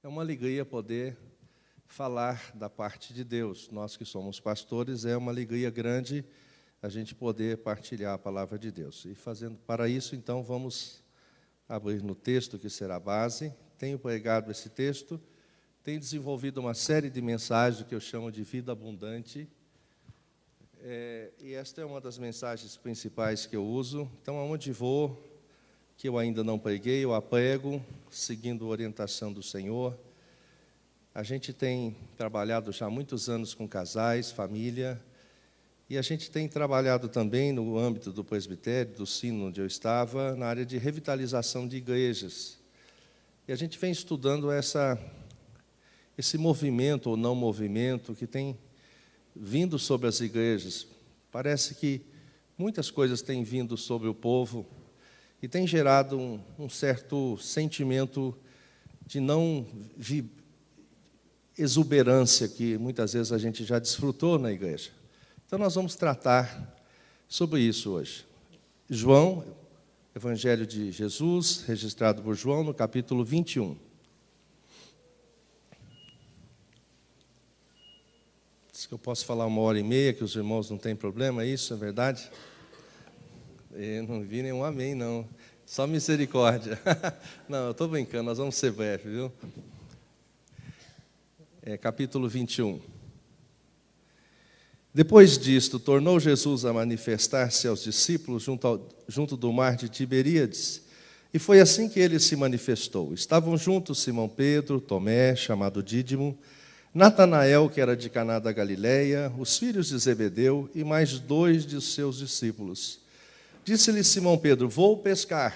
É uma alegria poder falar da parte de Deus. Nós que somos pastores, é uma alegria grande a gente poder partilhar a palavra de Deus. E fazendo para isso, então, vamos abrir no texto que será a base. Tenho pregado esse texto, tenho desenvolvido uma série de mensagens que eu chamo de vida abundante. E esta é uma das mensagens principais que eu uso. Então, aonde vou, que eu ainda não preguei, eu a prego, seguindo a orientação do Senhor. A gente tem trabalhado já há muitos anos com casais, família, e a gente tem trabalhado também no âmbito do presbitério, do sino onde eu estava, na área de revitalização de igrejas. E a gente vem estudando esse movimento ou não movimento que tem vindo sobre as igrejas. Parece que muitas coisas têm vindo sobre o povo e tem gerado um certo sentimento de não exuberância que muitas vezes a gente já desfrutou na igreja. Então nós vamos tratar sobre isso hoje. João, Evangelho de Jesus, registrado por João, no capítulo 21. Diz que eu posso falar 1h30, que os irmãos não têm problema, é isso, é verdade? Eu não vi nenhum amém, não. Só misericórdia. Não, eu estou brincando, nós vamos ser breves, viu? Capítulo 21. Depois disto, tornou Jesus a manifestar-se aos discípulos junto do mar de Tiberíades. E foi assim que ele se manifestou. Estavam juntos Simão Pedro, Tomé, chamado Dídimo, Natanael, que era de Caná da Galileia, os filhos de Zebedeu e mais 2 de seus discípulos. Disse-lhe Simão Pedro: vou pescar.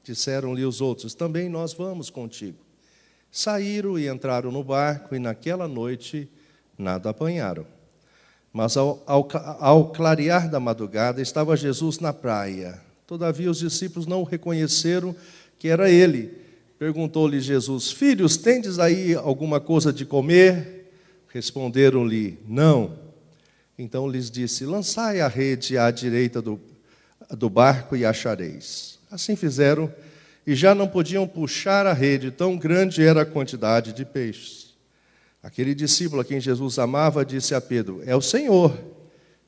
Disseram-lhe os outros: também nós vamos contigo. Saíram e entraram no barco, e naquela noite nada apanharam. Mas ao clarear da madrugada, estava Jesus na praia. Todavia os discípulos não o reconheceram que era ele. Perguntou-lhe Jesus: filhos, tendes aí alguma coisa de comer? Responderam-lhe: não. Então lhes disse: lançai a rede à direita do barco e achareis. Assim fizeram, e já não podiam puxar a rede, tão grande era a quantidade de peixes. Aquele discípulo a quem Jesus amava disse a Pedro: é o Senhor.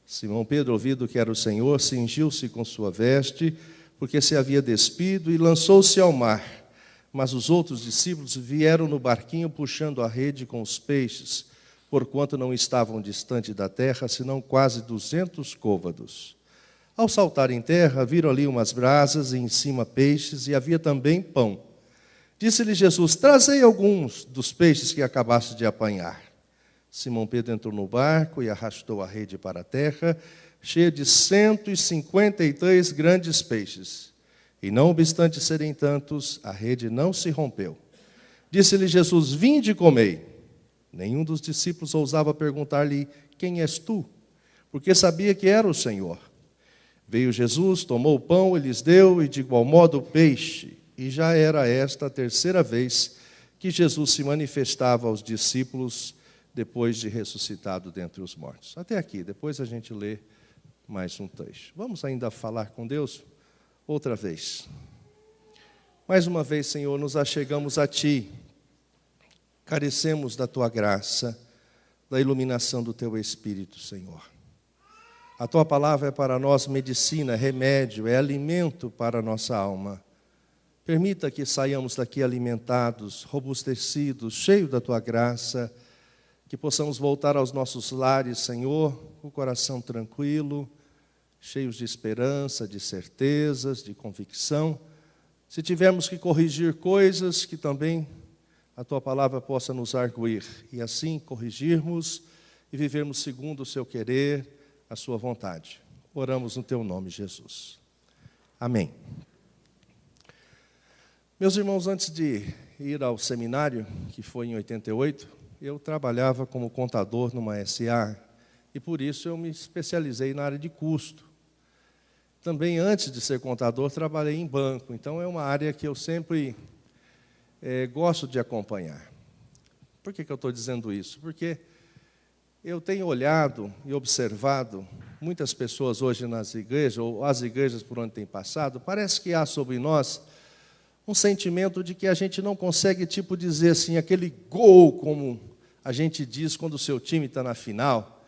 Simão Pedro, ouvindo que era o Senhor, cingiu-se com sua veste, porque se havia despido, e lançou-se ao mar. Mas os outros discípulos vieram no barquinho puxando a rede com os peixes, porquanto não estavam distante da terra, senão quase 200 côvados. Ao saltar em terra, viram ali umas brasas, e em cima peixes, e havia também pão. Disse-lhe Jesus: trazei alguns dos peixes que acabaste de apanhar. Simão Pedro entrou no barco e arrastou a rede para a terra, cheia de 153 grandes peixes. E não obstante serem tantos, a rede não se rompeu. Disse-lhe Jesus: vinde e comei. Nenhum dos discípulos ousava perguntar-lhe: quem és tu? Porque sabia que era o Senhor. Veio Jesus, tomou o pão e lhes deu, e de igual modo o peixe. E já era esta a 3ª vez que Jesus se manifestava aos discípulos depois de ressuscitado dentre os mortos. Até aqui, depois a gente lê mais um trecho. Vamos ainda falar com Deus outra vez. Mais uma vez, Senhor, nos achegamos a Ti. Carecemos da Tua graça, da iluminação do Teu Espírito, Senhor. A Tua palavra é para nós medicina, remédio, é alimento para a nossa alma. Permita que saiamos daqui alimentados, robustecidos, cheios da Tua graça, que possamos voltar aos nossos lares, Senhor, com o coração tranquilo, cheios de esperança, de certezas, de convicção. Se tivermos que corrigir coisas, que também a Tua palavra possa nos arguir, e assim corrigirmos e vivermos segundo o Seu querer, a Sua vontade. Oramos no Teu nome, Jesus. Amém. Meus irmãos, antes de ir ao seminário, que foi em 88, eu trabalhava como contador numa SA, e por isso eu me especializei na área de custo. Também, antes de ser contador, trabalhei em banco, então é uma área que eu sempre gosto de acompanhar. Por que eu estou dizendo isso? Porque eu tenho olhado e observado muitas pessoas hoje nas igrejas, ou as igrejas por onde tem passado, parece que há sobre nós um sentimento de que a gente não consegue, dizer assim, aquele gol, como a gente diz quando o seu time está na final,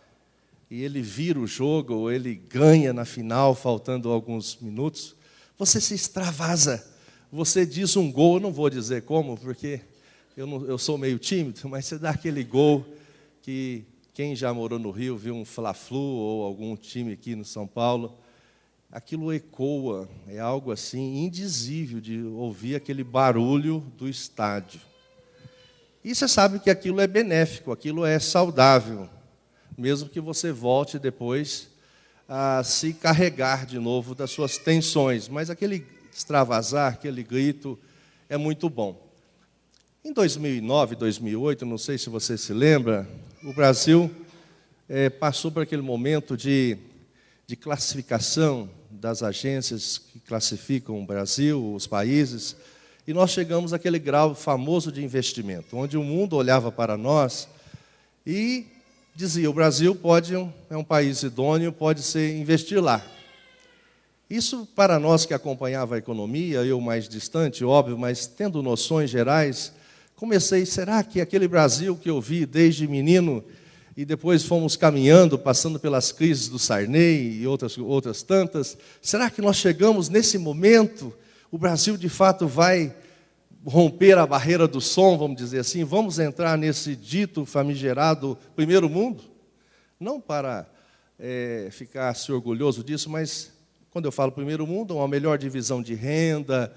e ele vira o jogo, ou ele ganha na final, faltando alguns minutos, você se extravasa, você diz um gol, eu não vou dizer como, porque eu sou meio tímido, mas você dá aquele gol que quem já morou no Rio, viu um Fla-Flu, ou algum time aqui no São Paulo, aquilo ecoa, é algo assim indizível de ouvir aquele barulho do estádio. E você sabe que aquilo é benéfico, aquilo é saudável, mesmo que você volte depois a se carregar de novo das suas tensões. Mas aquele extravasar, aquele grito, é muito bom. Em 2009, 2008, não sei se você se lembra, o Brasil passou por aquele momento de classificação das agências que classificam o Brasil, os países, e nós chegamos àquele grau famoso de investimento, onde o mundo olhava para nós e dizia, o Brasil é um país idôneo, pode investir lá. Isso, para nós que acompanhava a economia, eu mais distante, óbvio, mas tendo noções gerais, comecei, será que aquele Brasil que eu vi desde menino, e depois fomos caminhando, passando pelas crises do Sarney e outras tantas, será que nós chegamos nesse momento, o Brasil de fato vai romper a barreira do som, vamos dizer assim, vamos entrar nesse dito famigerado primeiro mundo? Não para ficar se orgulhoso disso, mas quando eu falo primeiro mundo, uma melhor divisão de renda,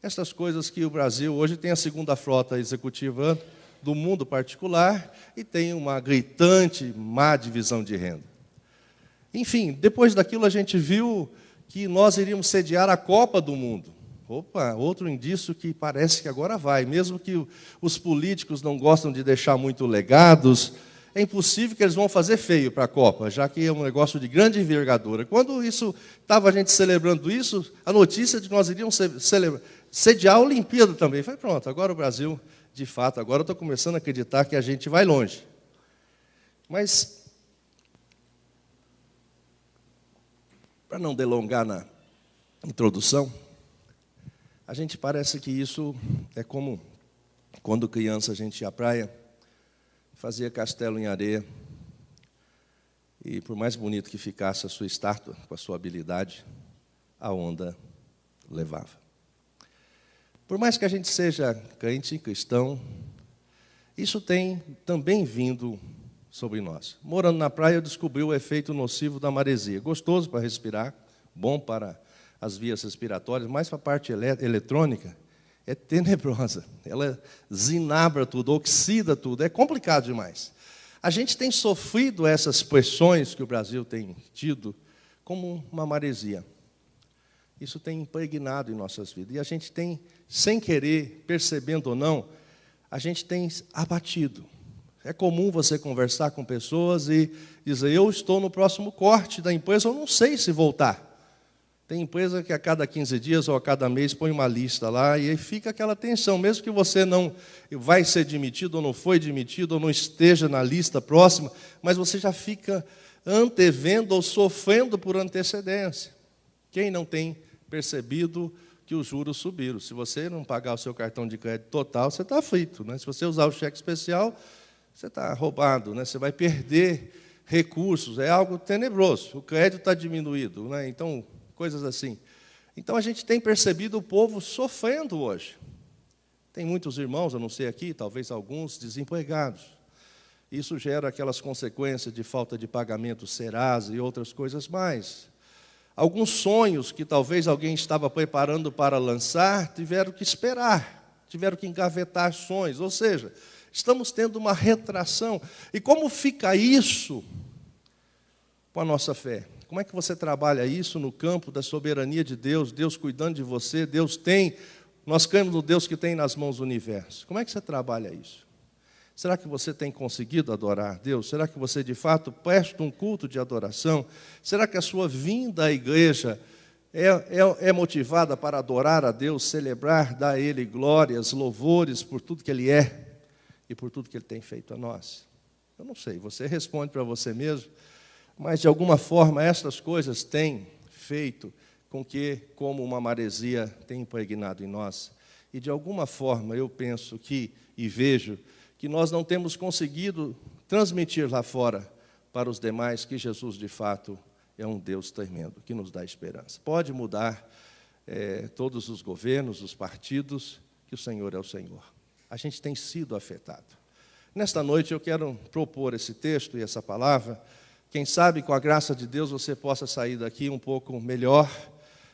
essas coisas que o Brasil hoje tem a segunda frota executiva do mundo particular e tem uma gritante má divisão de renda. Enfim, depois daquilo a gente viu que nós iríamos sediar a Copa do Mundo. Opa, outro indício que parece que agora vai, mesmo que os políticos não gostam de deixar muito legados, é impossível que eles vão fazer feio para a Copa, já que é um negócio de grande envergadura. Quando estava a gente celebrando isso, a notícia de que nós iríamos sediar a Olimpíada também. Foi pronto, agora o Brasil, de fato, agora eu estou começando a acreditar que a gente vai longe. Mas, para não delongar na introdução, a gente parece que isso é como quando criança a gente ia à praia, fazia castelo em areia, e por mais bonito que ficasse a sua estátua, com a sua habilidade, a onda levava. Por mais que a gente seja crente, cristão, isso tem também vindo sobre nós. Morando na praia, eu descobri o efeito nocivo da maresia. Gostoso para respirar, bom para as vias respiratórias, mas para a parte eletrônica, é tenebrosa. Ela zinabra tudo, oxida tudo, é complicado demais. A gente tem sofrido essas pressões que o Brasil tem tido como uma maresia. Isso tem impregnado em nossas vidas. E a gente tem, sem querer, percebendo ou não, a gente tem abatido. É comum você conversar com pessoas e dizer, eu estou no próximo corte da empresa, eu não sei se voltar. Tem empresa que a cada 15 dias ou a cada mês põe uma lista lá e aí fica aquela tensão, mesmo que você não vai ser demitido ou não foi demitido ou não esteja na lista próxima, mas você já fica antevendo ou sofrendo por antecedência. Quem não tem percebido que os juros subiram? Se você não pagar o seu cartão de crédito total, você está frito, né? Se você usar o cheque especial, você está roubado, né? Você vai perder recursos, é algo tenebroso. O crédito está diminuído, né? Então, coisas assim. Então, a gente tem percebido o povo sofrendo hoje. Tem muitos irmãos, eu não sei aqui, talvez alguns, desempregados. Isso gera aquelas consequências de falta de pagamento Serasa e outras coisas mais. Alguns sonhos que talvez alguém estava preparando para lançar, tiveram que esperar, tiveram que engavetar sonhos. Ou seja, estamos tendo uma retração. E como fica isso com a nossa fé? Como é que você trabalha isso no campo da soberania de Deus, Deus cuidando de você, nós cremos no Deus que tem nas mãos o universo. Como é que você trabalha isso? Será que você tem conseguido adorar Deus? Será que você, de fato, presta um culto de adoração? Será que a sua vinda à igreja é motivada para adorar a Deus, celebrar, dar a Ele glórias, louvores por tudo que Ele é e por tudo que Ele tem feito a nós? Eu não sei, você responde para você mesmo, mas, de alguma forma, essas coisas têm feito com que, como uma maresia, tenha impregnado em nós. E, de alguma forma, eu penso e vejo que nós não temos conseguido transmitir lá fora para os demais que Jesus, de fato, é um Deus tremendo, que nos dá esperança. Pode mudar todos os governos, os partidos, que o Senhor é o Senhor. A gente tem sido afetado. Nesta noite eu quero propor esse texto e essa palavra. Quem sabe, com a graça de Deus, você possa sair daqui um pouco melhor,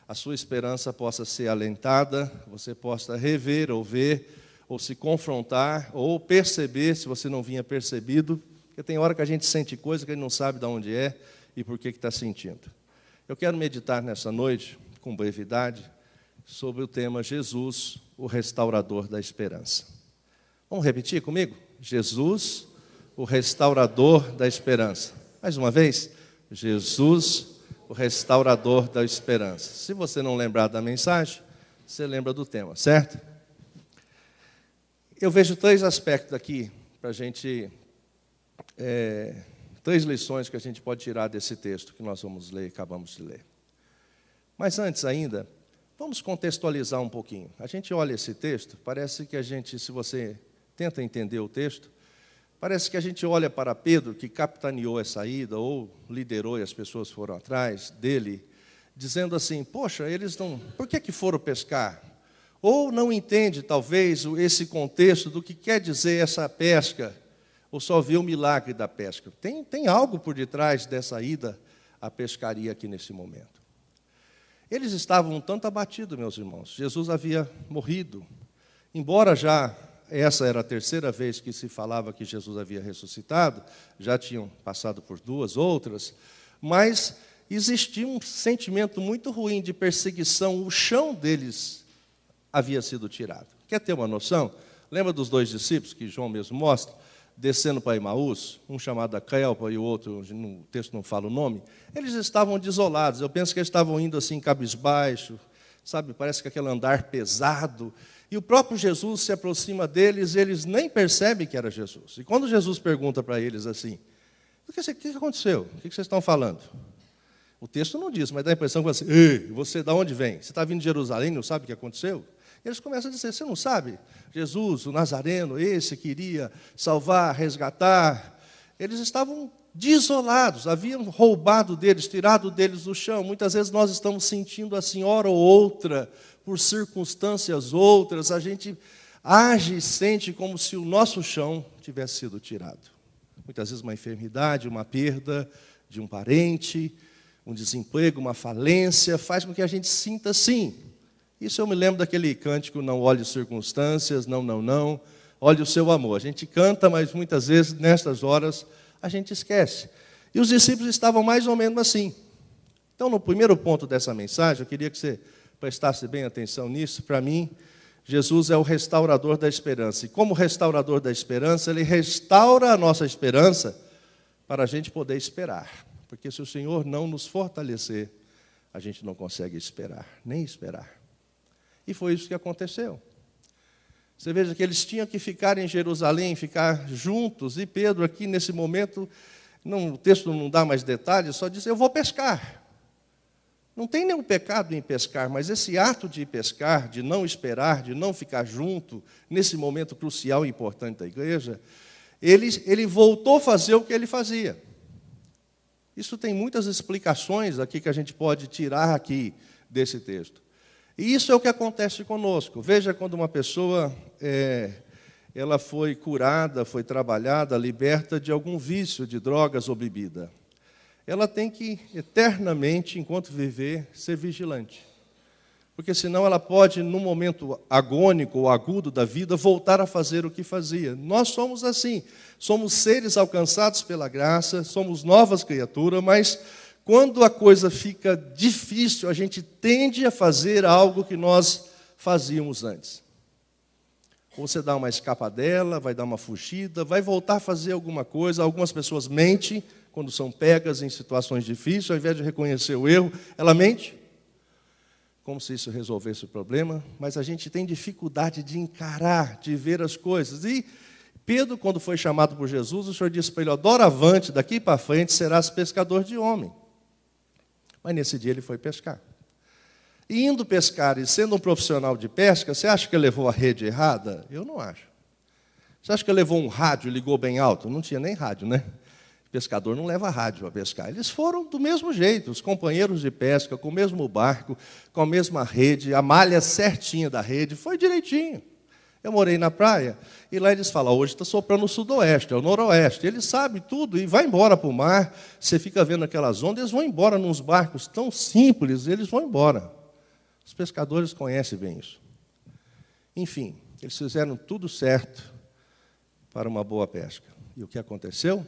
a sua esperança possa ser alentada, você possa rever ou ver, ou se confrontar, ou perceber, se você não vinha percebido, porque tem hora que a gente sente coisa que a gente não sabe de onde é e por que está sentindo. Eu quero meditar nessa noite, com brevidade, sobre o tema Jesus, o restaurador da esperança. Vamos repetir comigo? Jesus, o restaurador da esperança. Mais uma vez, Jesus, o restaurador da esperança. Se você não lembrar da mensagem, você lembra do tema, certo? Eu vejo 3 aspectos aqui para a gente, 3 lições que a gente pode tirar desse texto que nós vamos ler, acabamos de ler. Mas antes ainda, vamos contextualizar um pouquinho. A gente olha esse texto, parece que a gente, se você tenta entender o texto, parece que a gente olha para Pedro, que capitaneou essa ida, ou liderou e as pessoas foram atrás dele, dizendo assim, poxa, eles não... Por que foram pescar? Ou não entende, talvez, esse contexto do que quer dizer essa pesca, ou só vê o milagre da pesca. Tem algo por detrás dessa ida à pescaria aqui nesse momento. Eles estavam um tanto abatidos, meus irmãos. Jesus havia morrido. Embora já essa era a 3ª vez que se falava que Jesus havia ressuscitado, já tinham passado por 2 outras, mas existia um sentimento muito ruim de perseguição. O chão deles havia sido tirado. Quer ter uma noção? Lembra dos 2 discípulos, que João mesmo mostra, descendo para Emaús, um chamado Cleopa e o outro, no texto não fala o nome, eles estavam desolados. Eu penso que eles estavam indo assim, cabisbaixo, sabe, parece que aquele andar pesado. E o próprio Jesus se aproxima deles, eles nem percebem que era Jesus. E quando Jesus pergunta para eles assim, o que aconteceu? O que vocês estão falando? O texto não diz, mas dá a impressão que você, ei, você de onde vem? Você está vindo de Jerusalém, não sabe o que aconteceu? Eles começam a dizer, você não sabe? Jesus, o Nazareno, esse que iria salvar, resgatar. Eles estavam desolados, haviam roubado deles, tirado deles do chão. Muitas vezes nós estamos sentindo assim, hora ou outra, por circunstâncias outras, a gente age e sente como se o nosso chão tivesse sido tirado. Muitas vezes uma enfermidade, uma perda de um parente, um desemprego, uma falência, faz com que a gente sinta assim. Isso eu me lembro daquele cântico, não olhe circunstâncias, não, olhe o seu amor. A gente canta, mas muitas vezes, nestas horas, a gente esquece. E os discípulos estavam mais ou menos assim. Então, no primeiro ponto dessa mensagem, eu queria que você prestasse bem atenção nisso. Para mim, Jesus é o restaurador da esperança. E como restaurador da esperança, Ele restaura a nossa esperança para a gente poder esperar. Porque se o Senhor não nos fortalecer, a gente não consegue esperar, nem esperar. E foi isso que aconteceu. Você veja que eles tinham que ficar em Jerusalém, ficar juntos, e Pedro aqui nesse momento, o texto não dá mais detalhes, só diz, eu vou pescar. Não tem nenhum pecado em pescar, mas esse ato de ir pescar, de não esperar, de não ficar junto, nesse momento crucial e importante da igreja, ele voltou a fazer o que ele fazia. Isso tem muitas explicações aqui que a gente pode tirar aqui desse texto. E isso é o que acontece conosco. Veja quando uma pessoa ela foi curada, foi trabalhada, liberta de algum vício de drogas ou bebida. Ela tem que, eternamente, enquanto viver, ser vigilante. Porque senão ela pode, num momento agônico ou agudo da vida, voltar a fazer o que fazia. Nós somos assim, somos seres alcançados pela graça, somos novas criaturas, mas quando a coisa fica difícil, a gente tende a fazer algo que nós fazíamos antes. Ou você dá uma escapadela, vai dar uma fugida, vai voltar a fazer alguma coisa. Algumas pessoas mentem quando são pegas em situações difíceis, ao invés de reconhecer o erro, ela mente, como se isso resolvesse o problema. Mas a gente tem dificuldade de encarar, de ver as coisas. E Pedro, quando foi chamado por Jesus, o Senhor disse para ele, doravante, daqui para frente, serás pescador de homem. Mas nesse dia ele foi pescar. E indo pescar e sendo um profissional de pesca, você acha que ele levou a rede errada? Eu não acho. Você acha que ele levou um rádio e ligou bem alto? Não tinha nem rádio, né? O pescador não leva rádio para pescar. Eles foram do mesmo jeito, os companheiros de pesca, com o mesmo barco, com a mesma rede, a malha certinha da rede, foi direitinho. Eu morei na praia, e lá eles falam, hoje está soprando o sudoeste, é o noroeste. Eles sabem tudo e vai embora para o mar. Você fica vendo aquelas ondas, eles vão embora nos barcos tão simples, eles vão embora. Os pescadores conhecem bem isso. Enfim, eles fizeram tudo certo para uma boa pesca. E o que aconteceu?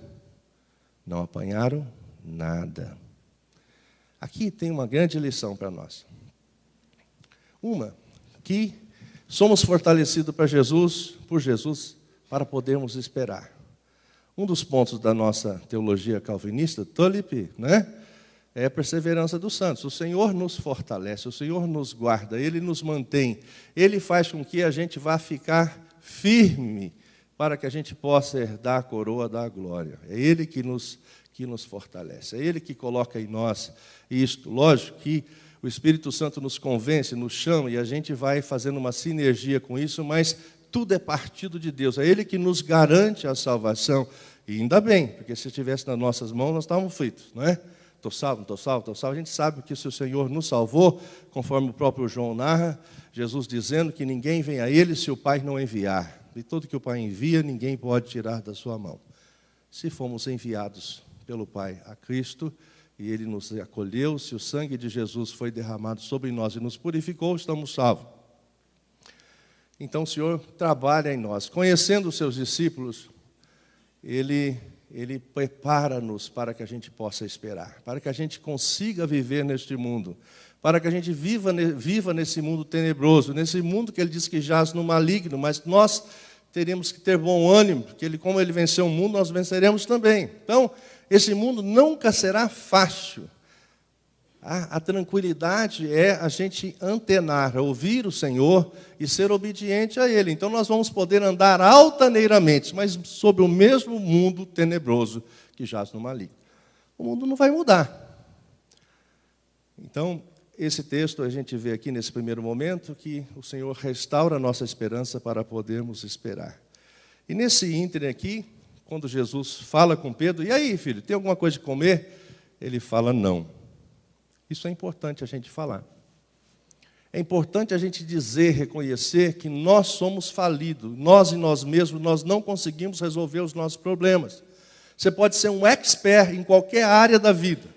Não apanharam nada. Aqui tem uma grande lição para nós. Uma, que somos fortalecidos por Jesus, para podermos esperar. Um dos pontos da nossa teologia calvinista, Tulip, né, é a perseverança dos santos. O Senhor nos fortalece, o Senhor nos guarda, Ele nos mantém, Ele faz com que a gente vá ficar firme, para que a gente possa herdar a coroa da glória. É Ele que nos fortalece, é Ele que coloca em nós isto. Lógico que o Espírito Santo nos convence, nos chama, e a gente vai fazendo uma sinergia com isso, mas tudo é partido de Deus. É Ele que nos garante a salvação. E ainda bem, porque se estivesse nas nossas mãos, nós estávamos fritos, não é? Estou salvo, não estou salvo, estou salvo. A gente sabe que se o Senhor nos salvou, conforme o próprio João narra, Jesus dizendo que ninguém vem a Ele se o Pai não enviar. E tudo que o Pai envia, ninguém pode tirar da sua mão. Se fomos enviados pelo Pai a Cristo, e Ele nos acolheu, se o sangue de Jesus foi derramado sobre nós e nos purificou, estamos salvos. Então o Senhor trabalha em nós. Conhecendo os seus discípulos, Ele prepara-nos para que a gente possa esperar, para que a gente consiga viver neste mundo, para que a gente viva nesse mundo tenebroso, nesse mundo que Ele diz que jaz no maligno, mas nós teremos que ter bom ânimo, porque como Ele venceu o mundo, nós venceremos também. Então, esse mundo nunca será fácil. A tranquilidade é a gente antenar, ouvir o Senhor e ser obediente a Ele. Então nós vamos poder andar altaneiramente, mas sobre o mesmo mundo tenebroso que jaz no maligno. O mundo não vai mudar. Então, esse texto a gente vê aqui nesse primeiro momento que o Senhor restaura a nossa esperança para podermos esperar. E nesse ínterim aqui, quando Jesus fala com Pedro, e aí, filho, tem alguma coisa de comer? Ele fala, não. Isso é importante a gente falar. É importante a gente dizer, reconhecer que nós somos falidos, nós e nós mesmos, nós não conseguimos resolver os nossos problemas. Você pode ser um expert em qualquer área da vida.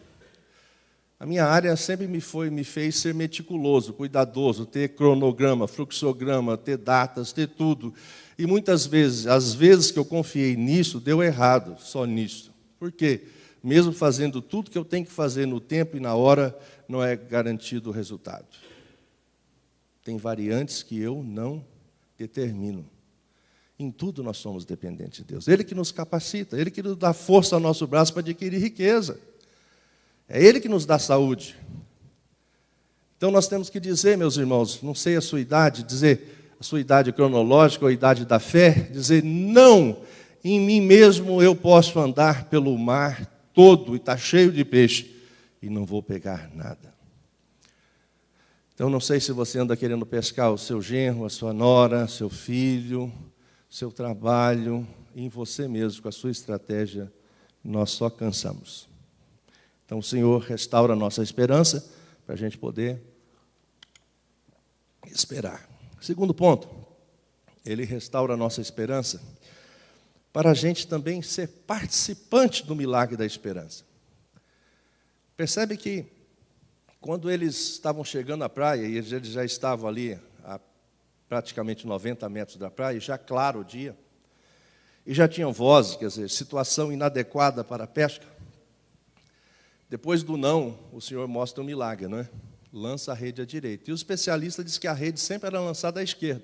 A minha área sempre me fez ser meticuloso, cuidadoso, ter cronograma, fluxograma, ter datas, ter tudo. E muitas vezes, as vezes que eu confiei nisso, deu errado, só nisso. Por quê? Mesmo fazendo tudo que eu tenho que fazer no tempo e na hora, não é garantido o resultado. Tem variantes que eu não determino. Em tudo nós somos dependentes de Deus. Ele que nos capacita, Ele que nos dá força ao nosso braço para adquirir riqueza. É Ele que nos dá saúde. Então nós temos que dizer, meus irmãos, não sei a sua idade, dizer a sua idade cronológica ou a idade da fé, dizer, não, em mim mesmo eu posso andar pelo mar todo e está cheio de peixe e não vou pegar nada. Então não sei se você anda querendo pescar o seu genro, a sua nora, seu filho, seu trabalho, em você mesmo, com a sua estratégia, nós só cansamos. Então o Senhor restaura a nossa esperança para a gente poder esperar. Segundo ponto, Ele restaura a nossa esperança para a gente também ser participante do milagre da esperança. Percebe que quando eles estavam chegando à praia, e eles já estavam ali a praticamente 90 metros da praia, já claro o dia, e já tinham vozes, quer dizer, situação inadequada para a pesca. Depois do não, o Senhor mostra um milagre, não é? Lança a rede à direita. E o especialista diz que a rede sempre era lançada à esquerda.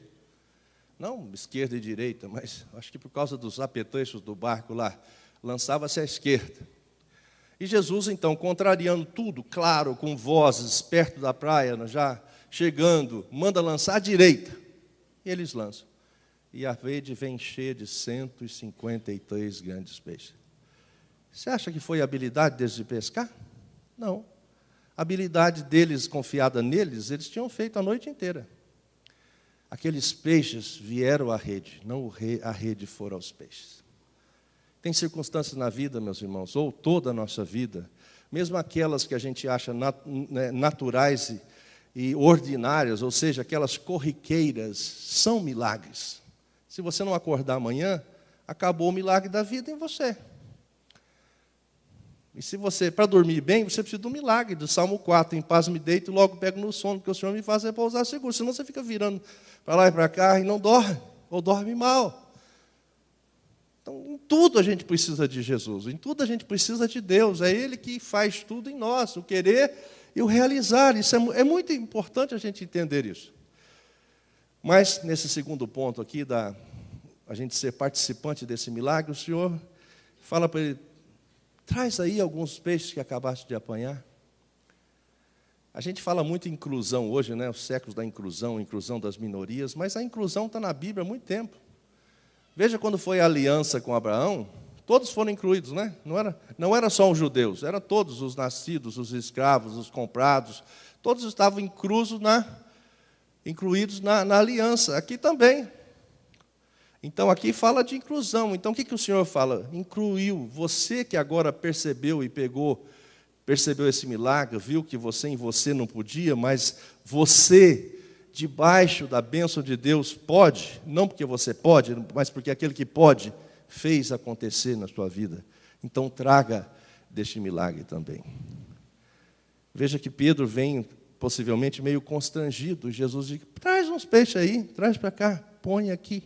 Não esquerda e direita, mas acho que por causa dos apetrechos do barco lá, lançava-se à esquerda. E Jesus, então, contrariando tudo, claro, com vozes, perto da praia, já chegando, manda lançar à direita. E eles lançam. E a rede vem cheia de 153 grandes peixes. Você acha que foi habilidade deles de pescar? Não. a habilidade deles confiada neles, eles tinham feito a noite inteira. Aqueles peixes vieram à rede, não a rede for aos peixes. Tem circunstâncias na vida, meus irmãos, ou toda a nossa vida, mesmo aquelas que a gente acha naturais e ordinárias, ou seja, aquelas corriqueiras, são milagres. Se você não acordar amanhã, acabou o milagre da vida em você. E se você, para dormir bem, você precisa do milagre, do Salmo 4, em paz me deito e logo pego no sono, porque o Senhor me faz repousar seguro, senão você fica virando para lá e para cá e não dorme, ou dorme mal. Então, em tudo a gente precisa de Jesus, em tudo a gente precisa de Deus, é Ele que faz tudo em nós, o querer e o realizar. Isso é muito importante a gente entender isso. Mas, nesse segundo ponto aqui, a gente ser participante desse milagre, o Senhor fala para ele, traz aí alguns peixes que acabaste de apanhar. A gente fala muito em inclusão hoje, né? Os séculos da inclusão das minorias, mas a inclusão está na Bíblia há muito tempo. Veja quando foi a aliança com Abraão, todos foram incluídos, né? Não era só os judeus, eram todos os nascidos, os escravos, os comprados, todos estavam incluídos na aliança. Aqui também. Então, aqui fala de inclusão. Então, o que o Senhor fala? Incluiu. Você que agora percebeu esse milagre, viu que em você não podia, mas você, debaixo da bênção de Deus, pode, não porque você pode, mas porque aquele que pode, fez acontecer na sua vida. Então, traga deste milagre também. Veja que Pedro vem, possivelmente, meio constrangido. Jesus diz, traz uns peixes aí, traz para cá, põe aqui.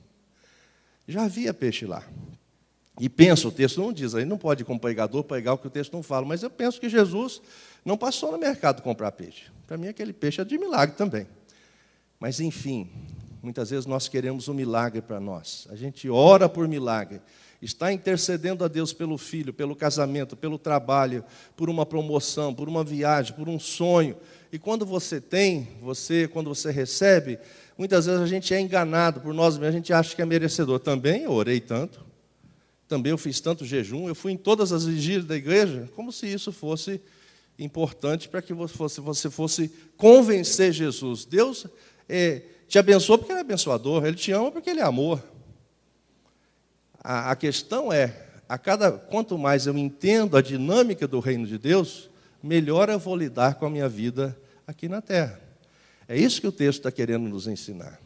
Já havia peixe lá. E penso, o texto não diz, aí não pode como pregador pregar o que o texto não fala, mas eu penso que Jesus não passou no mercado comprar peixe. Para mim, aquele peixe é de milagre também. Mas, enfim, muitas vezes nós queremos um milagre para nós. A gente ora por milagre, está intercedendo a Deus pelo filho, pelo casamento, pelo trabalho, por uma promoção, por uma viagem, por um sonho. E quando você quando você recebe, muitas vezes a gente é enganado por nós mesmos, a gente acha que é merecedor. Também eu orei tanto, também eu fiz tanto jejum, eu fui em todas as vigílias da igreja, como se isso fosse importante para que você fosse convencer Jesus. Deus te abençoou porque Ele é abençoador, Ele te ama porque Ele é amor. A questão é, quanto mais eu entendo a dinâmica do reino de Deus, melhor eu vou lidar com a minha vida aqui na terra. É isso que o texto está querendo nos ensinar.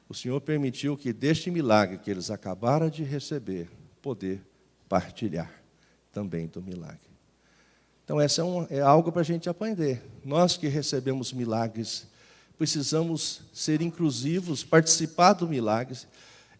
O Senhor permitiu que deste milagre que eles acabaram de receber, poder partilhar também do milagre. Então, essa é algo para a gente aprender. Nós que recebemos milagres, precisamos ser inclusivos, participar do milagre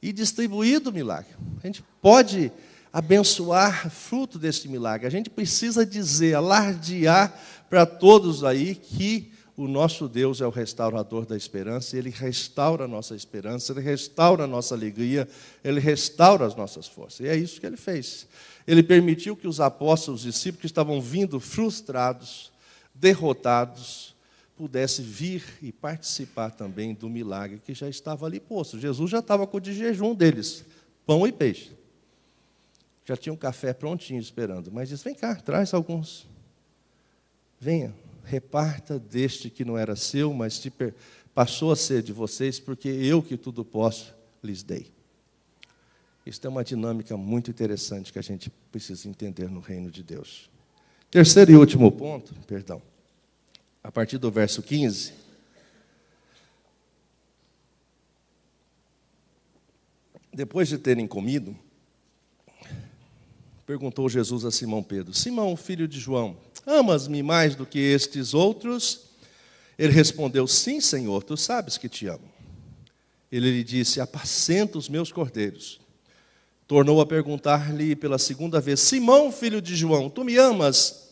e distribuir do milagre. A gente pode abençoar fruto desse milagre. A gente precisa dizer, alardear para todos aí que o nosso Deus é o restaurador da esperança, Ele restaura a nossa esperança, Ele restaura a nossa alegria, Ele restaura as nossas forças. E é isso que Ele fez. Ele permitiu que os apóstolos, os discípulos que estavam vindo frustrados, derrotados, pudessem vir e participar também do milagre que já estava ali posto. Jesus já estava com o de jejum deles, pão e peixe. Já tinha um café prontinho esperando, mas diz, vem cá, traz alguns. Venha. Reparta deste que não era seu, mas passou a ser de vocês, porque eu que tudo posso, lhes dei. Isso é uma dinâmica muito interessante que a gente precisa entender no reino de Deus. Terceiro e último ponto, a partir do verso 15. Depois de terem comido, perguntou Jesus a Simão Pedro, Simão, filho de João, amas-me mais do que estes outros? Ele respondeu, sim, Senhor, tu sabes que te amo. Ele lhe disse, apacenta os meus cordeiros. Tornou a perguntar-lhe pela segunda vez, Simão, filho de João, tu me amas?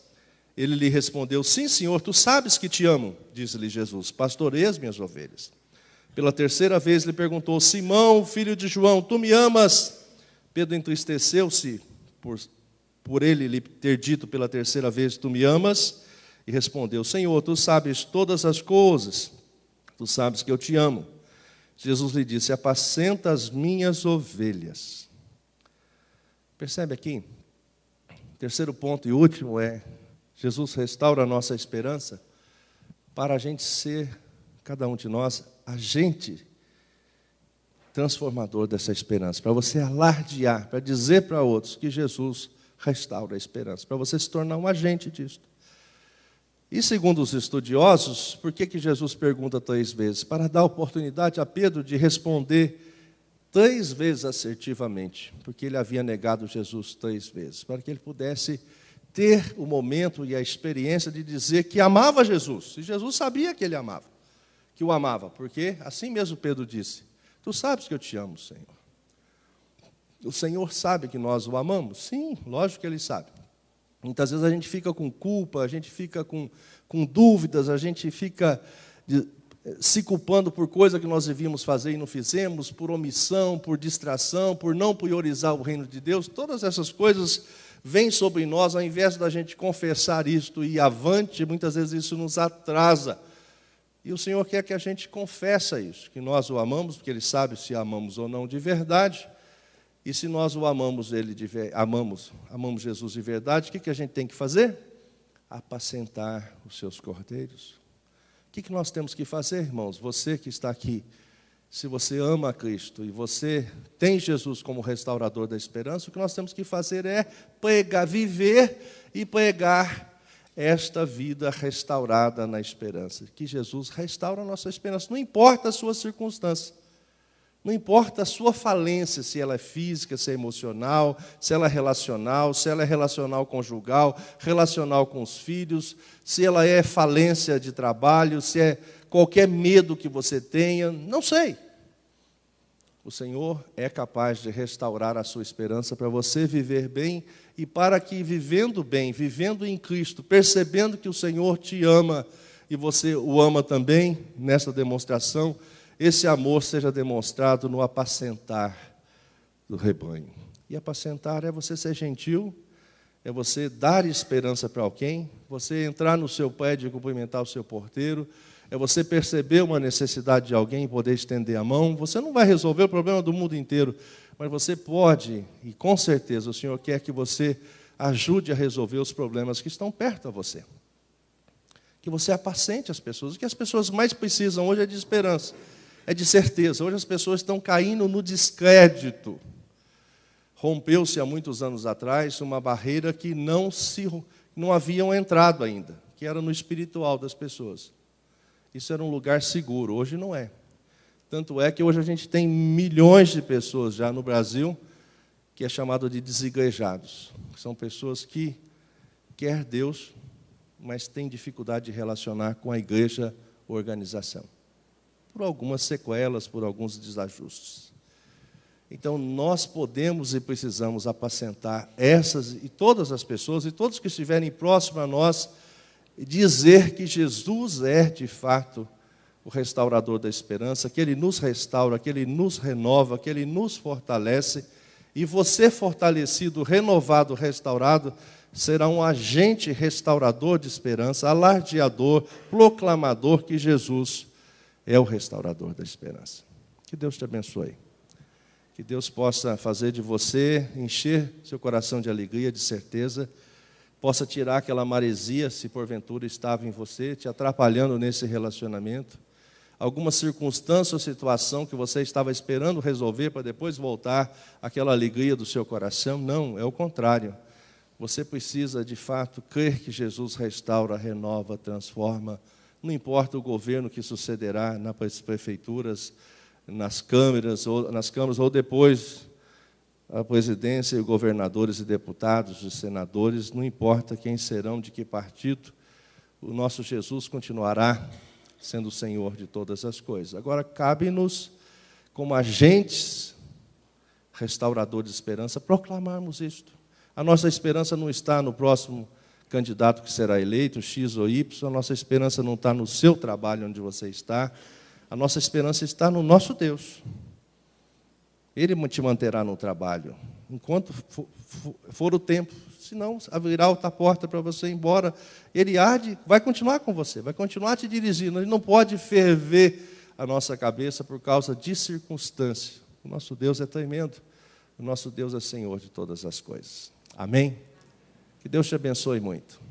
Ele lhe respondeu, sim, Senhor, tu sabes que te amo. Disse-lhe Jesus, pastoreia as minhas ovelhas. Pela terceira vez lhe perguntou, Simão, filho de João, tu me amas? Pedro entristeceu-se por ele lhe ter dito pela terceira vez, tu me amas? E respondeu, Senhor, tu sabes todas as coisas, tu sabes que eu te amo. Jesus lhe disse, apacenta as minhas ovelhas. Percebe aqui? Terceiro ponto e último é Jesus restaura a nossa esperança para a gente ser, cada um de nós, agente transformador dessa esperança, para você alardear, para dizer para outros que Jesus restaura a esperança, para você se tornar um agente disso. E segundo os estudiosos, por que Jesus pergunta 3 vezes? Para dar oportunidade a Pedro de responder 3 vezes assertivamente, porque ele havia negado Jesus 3 vezes, para que ele pudesse ter o momento e a experiência de dizer que amava Jesus. E Jesus sabia que ele amava, que o amava, porque assim mesmo Pedro disse: tu sabes que eu te amo, Senhor. O Senhor sabe que nós o amamos? Sim, lógico que Ele sabe. Muitas vezes a gente fica com culpa, a gente fica com dúvidas, a gente fica se culpando por coisa que nós devíamos fazer e não fizemos, por omissão, por distração, por não priorizar o reino de Deus. Todas essas coisas vêm sobre nós, ao invés da gente confessar isto e ir avante, muitas vezes isso nos atrasa. E o Senhor quer que a gente confesse isso, que nós o amamos, porque Ele sabe se amamos ou não de verdade. E se nós o amamos, amamos Jesus de verdade, o que a gente tem que fazer? Apacentar os seus cordeiros. O que nós temos que fazer, irmãos? Você que está aqui, se você ama a Cristo e você tem Jesus como restaurador da esperança, o que nós temos que fazer é viver e pregar esta vida restaurada na esperança. Que Jesus restaura a nossa esperança, não importa a sua circunstância. Não importa a sua falência, se ela é física, se é emocional, se ela é relacional conjugal, relacional com os filhos, se ela é falência de trabalho, se é qualquer medo que você tenha, não sei. O Senhor é capaz de restaurar a sua esperança para você viver bem e para que, vivendo bem, vivendo em Cristo, percebendo que o Senhor te ama e você o ama também, nessa demonstração, esse amor seja demonstrado no apacentar do rebanho. E apacentar é você ser gentil, é você dar esperança para alguém, você entrar no seu prédio e cumprimentar o seu porteiro, é você perceber uma necessidade de alguém e poder estender a mão. Você não vai resolver o problema do mundo inteiro, mas você pode, e com certeza o Senhor quer que você ajude a resolver os problemas que estão perto a você. Que você apacente as pessoas. O que as pessoas mais precisam hoje é de esperança. É de certeza. Hoje as pessoas estão caindo no descrédito. Rompeu-se há muitos anos atrás uma barreira que não haviam entrado ainda, que era no espiritual das pessoas. Isso era um lugar seguro, hoje não é. Tanto é que hoje a gente tem milhões de pessoas já no Brasil que é chamado de desigrejados. São pessoas que querem Deus, mas têm dificuldade de relacionar com a igreja ou organização. Por algumas sequelas, por alguns desajustes. Então, nós podemos e precisamos apacentar essas e todas as pessoas, e todos que estiverem próximos a nós, e dizer que Jesus é, de fato, o restaurador da esperança, que Ele nos restaura, que Ele nos renova, que Ele nos fortalece, e você fortalecido, renovado, restaurado, será um agente restaurador de esperança, alardeador, proclamador que Jesus é o restaurador da esperança. Que Deus te abençoe. Que Deus possa fazer de você, encher seu coração de alegria, de certeza, possa tirar aquela maresia, se porventura estava em você, te atrapalhando nesse relacionamento, alguma circunstância ou situação que você estava esperando resolver para depois voltar àquela alegria do seu coração. Não, é o contrário. Você precisa, de fato, crer que Jesus restaura, renova, transforma. Não importa o governo que sucederá nas prefeituras, nas câmaras ou depois a presidência e governadores e deputados e senadores, não importa quem serão, de que partido, o nosso Jesus continuará sendo o Senhor de todas as coisas. Agora, cabe-nos, como agentes restauradores de esperança, proclamarmos isto. A nossa esperança não está no próximo candidato que será eleito, X ou Y, a nossa esperança não está no seu trabalho onde você está, a nossa esperança está no nosso Deus. Ele te manterá no trabalho, enquanto for o tempo, senão abrirá outra porta para você ir embora. Ele vai continuar com você, vai continuar te dirigindo, ele não pode ferver a nossa cabeça por causa de circunstâncias. O nosso Deus é tremendo, o nosso Deus é Senhor de todas as coisas. Amém? Que Deus te abençoe muito.